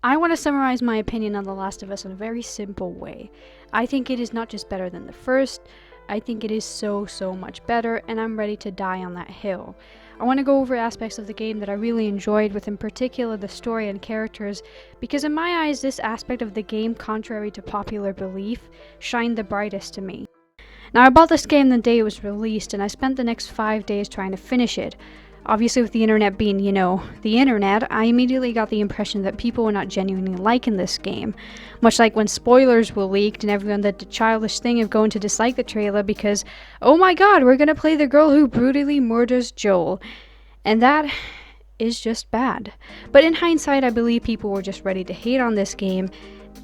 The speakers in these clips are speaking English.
I want to summarize my opinion on The Last of Us in a very simple way. I think it is not just better than the first, I think it is so much better, and I'm ready to die on that hill. I want to go over aspects of the game that I really enjoyed, with in particular the story and characters, because in my eyes this aspect of the game, contrary to popular belief, shined the brightest to me. Now, I bought this game the day it was released, and I spent the next 5 days trying to finish it. Obviously, with the internet being, the internet, I immediately got the impression that people were not genuinely liking this game. Much like when spoilers were leaked and everyone did the childish thing of going to dislike the trailer because, oh my god, we're gonna play the girl who brutally murders Joel. And that is just bad. But in hindsight, I believe people were just ready to hate on this game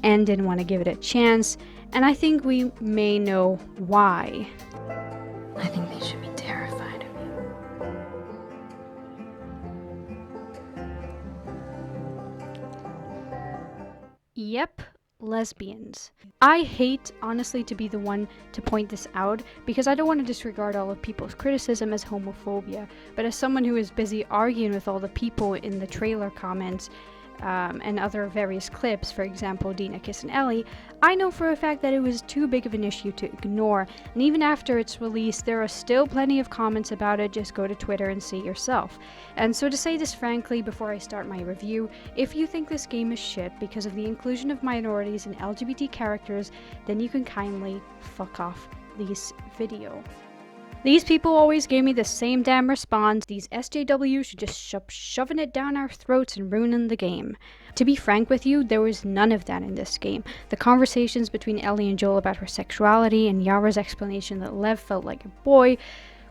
and didn't want to give it a chance, and I think we may know why. I think they should be terrified of you. Yep, lesbians. I hate, honestly, to be the one to point this out, because I don't want to disregard all of people's criticism as homophobia, but as someone who is busy arguing with all the people in the trailer comments, and other various clips, for example Dina kissing Ellie, I know for a fact that it was too big of an issue to ignore, and even after its release there are still plenty of comments about it. Just go to Twitter and see yourself. And so, to say this frankly before I start my review, if you think this game is shit because of the inclusion of minorities and LGBT characters, then you can kindly fuck off this video. These people always gave me the same damn response: these SJWs should just shoving it down our throats and ruining the game. To be frank with you, there was none of that in this game. The conversations between Ellie and Joel about her sexuality, and Yara's explanation that Lev felt like a boy,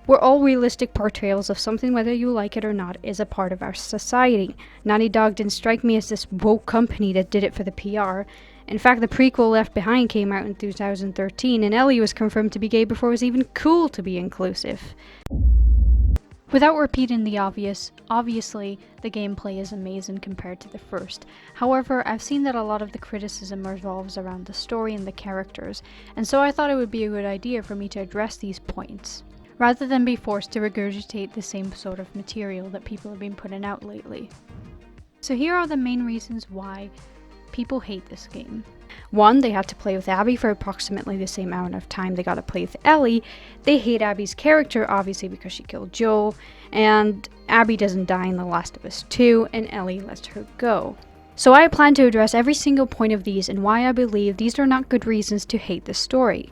were all realistic portrayals of something, whether you like it or not, is a part of our society. Naughty Dog didn't strike me as this woke company that did it for the PR. In fact, the prequel Left Behind came out in 2013, and Ellie was confirmed to be gay before it was even cool to be inclusive. Without repeating the obvious, obviously, the gameplay is amazing compared to the first. However, I've seen that a lot of the criticism revolves around the story and the characters, and so I thought it would be a good idea for me to address these points, rather than be forced to regurgitate the same sort of material that people have been putting out lately. So here are the main reasons why people hate this game. 1, they had to play with Abby for approximately the same amount of time they got to play with Ellie. They hate Abby's character, obviously, because she killed Joel, and Abby doesn't die in The Last of Us 2, and Ellie lets her go. So I plan to address every single point of these and why I believe these are not good reasons to hate the story.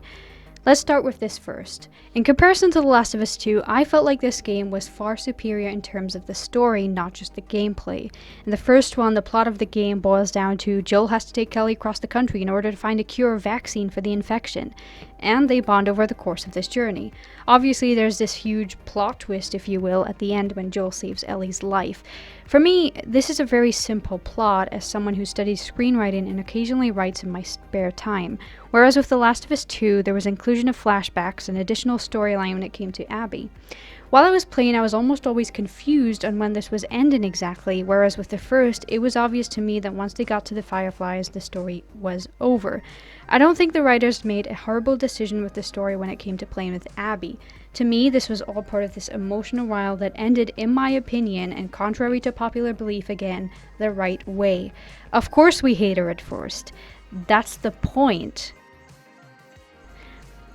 Let's start with this first. In comparison to The Last of Us 2, I felt like this game was far superior in terms of the story, not just the gameplay. In the first one, the plot of the game boils down to Joel has to take Ellie across the country in order to find a cure or vaccine for the infection, and they bond over the course of this journey. Obviously, there's this huge plot twist, if you will, at the end when Joel saves Ellie's life. For me, this is a very simple plot as someone who studies screenwriting and occasionally writes in my spare time, whereas with The Last of Us 2, there was inclusion of flashbacks and additional storyline when it came to Abby. While I was playing, I was almost always confused on when this was ending exactly, whereas with the first, it was obvious to me that once they got to the Fireflies, the story was over. I don't think the writers made a horrible decision with the story when it came to playing with Abby. To me, this was all part of this emotional ride that ended, in my opinion, and contrary to popular belief again, the right way. Of course we hate her at first. That's the point.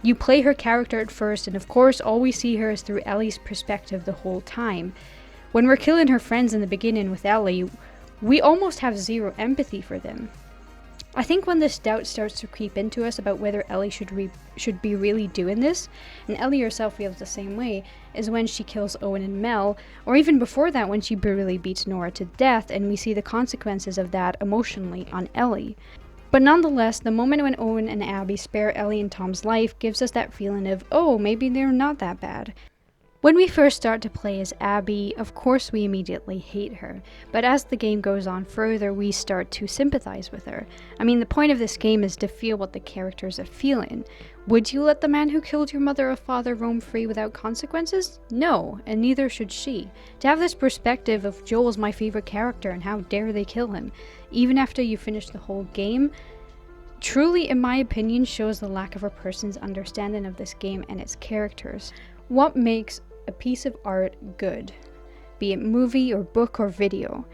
You play her character at first, and of course all we see her is through Ellie's perspective the whole time. When we're killing her friends in the beginning with Ellie, we almost have zero empathy for them. I think when this doubt starts to creep into us about whether Ellie should be really doing this, and Ellie herself feels the same way, is when she kills Owen and Mel, or even before that when she brutally beats Nora to death, and we see the consequences of that emotionally on Ellie. But nonetheless, the moment when Owen and Abby spare Ellie and Tom's life gives us that feeling of, oh, maybe they're not that bad. When we first start to play as Abby, of course we immediately hate her, but as the game goes on further, we start to sympathize with her. I mean, the point of this game is to feel what the characters are feeling. Would you let the man who killed your mother or father roam free without consequences? No, and neither should she. To have this perspective of Joel's my favorite character and how dare they kill him, even after you finish the whole game, truly, in my opinion, shows the lack of a person's understanding of this game and its characters. What makes a piece of art good, be it movie or book or video?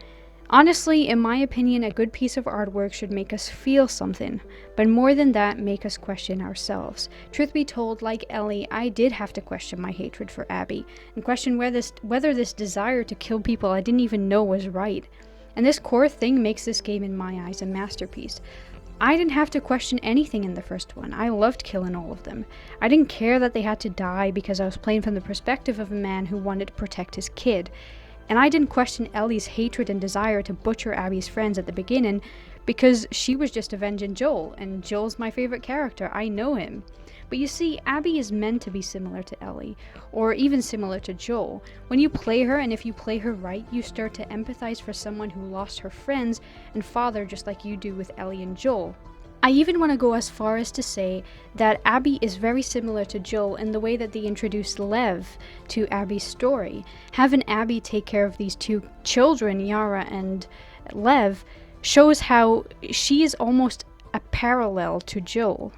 Honestly, in my opinion, a good piece of artwork should make us feel something, but more than that, make us question ourselves. Truth be told, like Ellie, I did have to question my hatred for Abby, and question whether this desire to kill people I didn't even know was right. And this core thing makes this game, in my eyes, a masterpiece. I didn't have to question anything in the first one. I loved killing all of them. I didn't care that they had to die because I was playing from the perspective of a man who wanted to protect his kid. And I didn't question Ellie's hatred and desire to butcher Abby's friends at the beginning because she was just avenging Joel, and Joel's my favorite character. I know him. But you see, Abby is meant to be similar to Ellie, or even similar to Joel. When you play her, and if you play her right, you start to empathize for someone who lost her friends and father just like you do with Ellie and Joel. I even want to go as far as to say that Abby is very similar to Joel in the way that they introduced Lev to Abby's story. Having Abby take care of these two children, Yara and Lev, shows how she is almost a parallel to Joel.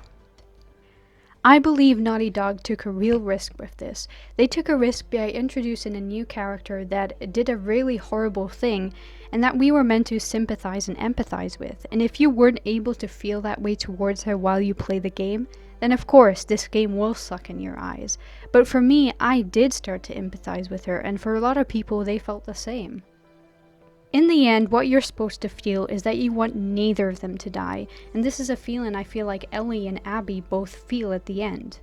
I believe Naughty Dog took a real risk with this. They took a risk by introducing a new character that did a really horrible thing, and that we were meant to sympathize and empathize with. And if you weren't able to feel that way towards her while you play the game, then of course this game will suck in your eyes. But for me, I did start to empathize with her, and for a lot of people, they felt the same. In the end, what you're supposed to feel is that you want neither of them to die, and this is a feeling I feel like Ellie and Abby both feel at the end.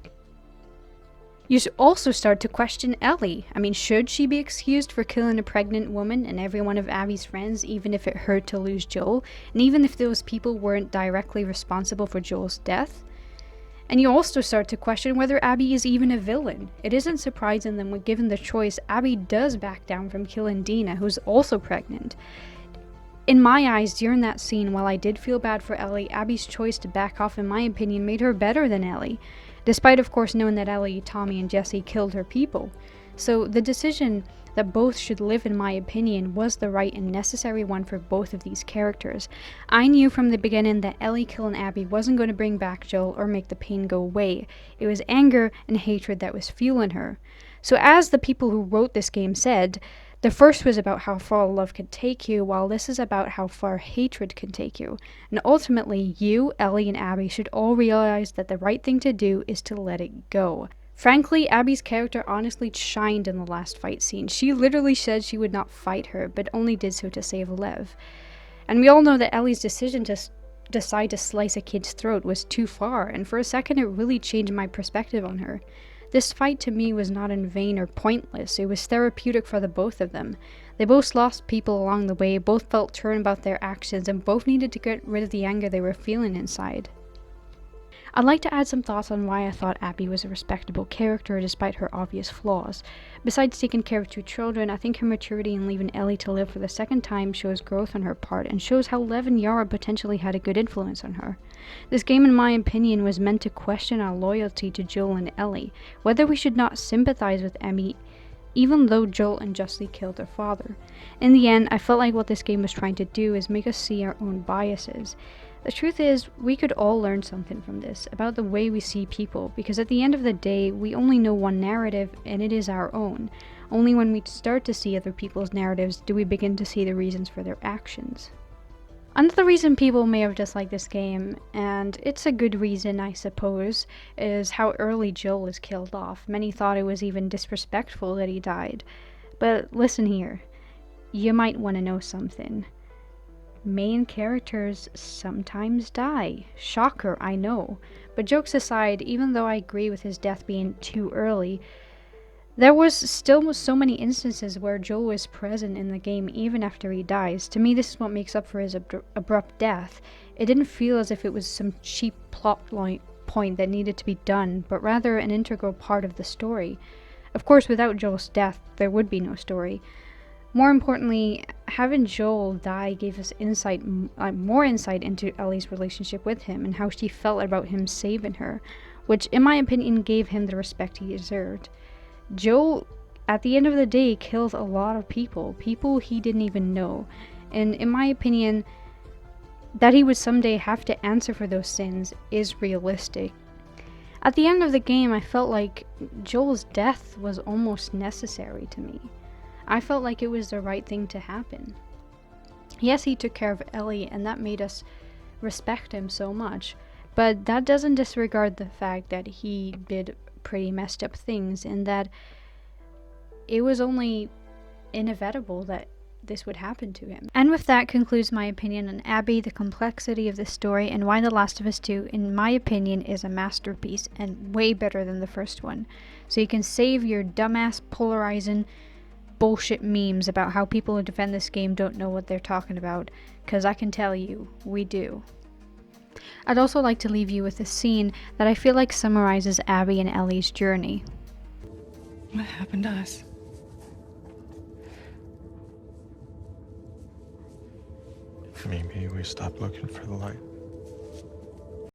You also start to question Ellie. I mean, should she be excused for killing a pregnant woman and every one of Abby's friends, even if it hurt to lose Joel, and even if those people weren't directly responsible for Joel's death? And you also start to question whether Abby is even a villain. It isn't surprising that when given the choice, Abby does back down from killing Dina, who's also pregnant. In my eyes, during that scene, while I did feel bad for Ellie, Abby's choice to back off, in my opinion, made her better than Ellie, despite of course knowing that Ellie, Tommy, and Jesse killed her people. So the decision that both should live, in my opinion, was the right and necessary one for both of these characters. I knew from the beginning that Ellie killing Abby wasn't going to bring back Joel or make the pain go away. It was anger and hatred that was fueling her. So as the people who wrote this game said, the first was about how far love can take you, while this is about how far hatred can take you. And ultimately, you, Ellie, and Abby should all realize that the right thing to do is to let it go. Frankly, Abby's character honestly shined in the last fight scene. She literally said she would not fight her, but only did so to save Lev. And we all know that Ellie's decision to decide to slice a kid's throat was too far, and for a second it really changed my perspective on her. This fight to me was not in vain or pointless. It was therapeutic for the both of them. They both lost people along the way, both felt torn about their actions, and both needed to get rid of the anger they were feeling inside. I'd like to add some thoughts on why I thought Abby was a respectable character despite her obvious flaws. Besides taking care of two children, I think her maturity in leaving Ellie to live for the second time shows growth on her part and shows how Lev and Yara potentially had a good influence on her. This game, in my opinion, was meant to question our loyalty to Joel and Ellie, whether we should not sympathize with Emmy even though Joel unjustly killed her father. In the end, I felt like what this game was trying to do is make us see our own biases. The truth is, we could all learn something from this, about the way we see people, because at the end of the day, we only know one narrative, and it is our own. Only when we start to see other people's narratives do we begin to see the reasons for their actions. Another reason people may have disliked this game, and it's a good reason I suppose, is how early Joel is killed off. Many thought it was even disrespectful that he died. But listen here, you might want to know something. Main characters sometimes die. Shocker, I know. But jokes aside, even though I agree with his death being too early, there was still so many instances where Joel is present in the game even after he dies. To me, this is what makes up for his abrupt death. It didn't feel as if it was some cheap plot point that needed to be done, but rather an integral part of the story. Of course, without Joel's death, there would be no story. More importantly, having Joel die gave us more insight into Ellie's relationship with him and how she felt about him saving her, which in my opinion gave him the respect he deserved. Joel, at the end of the day, killed a lot of people he didn't even know, and in my opinion, that he would someday have to answer for those sins is realistic. At the end of the game, I felt like Joel's death was almost necessary to me. I felt like it was the right thing to happen. Yes, he took care of Ellie, and that made us respect him so much. But that doesn't disregard the fact that he did pretty messed up things, and that it was only inevitable that this would happen to him. And with that concludes my opinion on Abby, the complexity of the story, and why The Last of Us 2, in my opinion, is a masterpiece and way better than the first one. So you can save your dumbass, polarizing bullshit memes about how people who defend this game don't know what they're talking about, because I can tell you, we do. I'd also like to leave you with a scene that I feel like summarizes Abby and Ellie's journey. What happened to us? Maybe we stopped looking for the light.